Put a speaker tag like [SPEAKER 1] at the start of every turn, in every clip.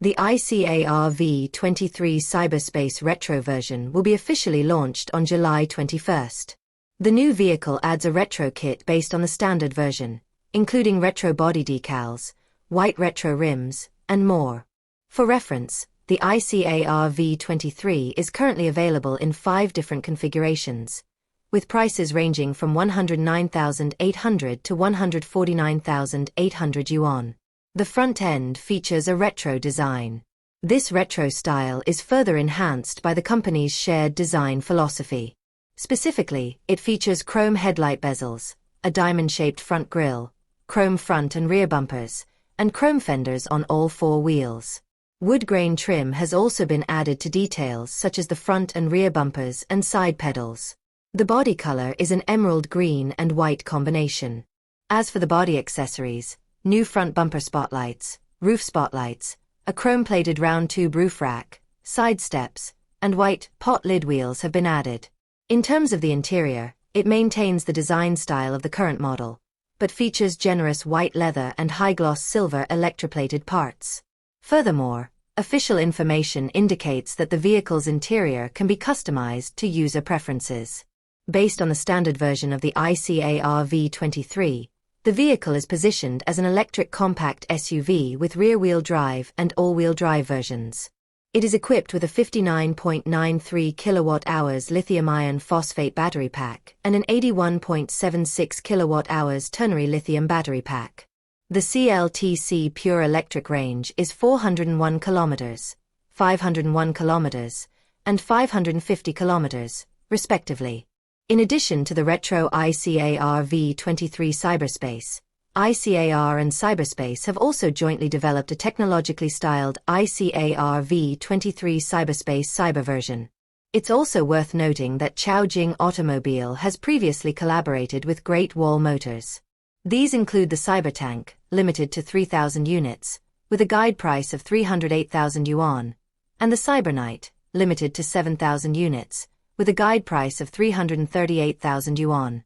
[SPEAKER 1] The iCAR V23 CYBERSPACE retro version will be officially launched on July 21st. The new vehicle adds a retro kit based on the standard version, including retro body decals, white retro rims, and more. For reference, the iCAR V23 is currently available in 5 different configurations, with prices ranging from 109,800 to 149,800 yuan. The front end features a retro design. This retro style is further enhanced by the company's shared design philosophy. Specifically, it features chrome headlight bezels, a diamond-shaped front grille, chrome front and rear bumpers, and chrome fenders on all 4 wheels. Wood grain trim has also been added to details such as the front and rear bumpers and side pedals. The body color is an emerald green and white combination. As for the body accessories, new front bumper spotlights, roof spotlights, a chrome-plated round tube roof rack, side steps, and white pot lid wheels have been added. In terms of the interior, it maintains the design style of the current model, but features generous white leather and high-gloss silver electroplated parts. Furthermore, official information indicates that the vehicle's interior can be customized to user preferences. Based on the standard version of the iCAR V23, the vehicle is positioned as an electric compact SUV with rear-wheel drive and all-wheel drive versions. It is equipped with a 59.93 kWh lithium-iron phosphate battery pack and an 81.76 kWh ternary lithium battery pack. The CLTC pure electric range is 401 km, 501 km, and 550 km, respectively. In addition to the retro iCAR V23 CYBERSPACE, iCAR and Cyberspace have also jointly developed a technologically styled iCAR V23 CYBERSPACE Cyber version. It's also worth noting that Caojing Automobile has previously collaborated with Great Wall Motors. These include the Cybertank, limited to 3,000 units, with a guide price of 308,000 yuan, and the Cyberknight, limited to 7,000 units, with a guide price of 338,000 yuan.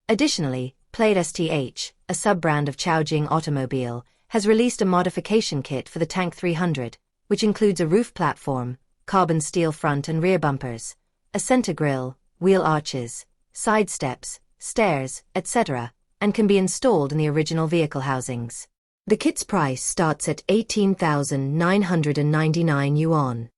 [SPEAKER 1] Additionally, Plate STH, a sub-brand of Caojing Automobile, has released a modification kit for the Tank 300, which includes a roof platform, carbon steel front and rear bumpers, a center grille, wheel arches, side steps, stairs, etc., and can be installed in the original vehicle housings. The kit's price starts at 18,999 yuan.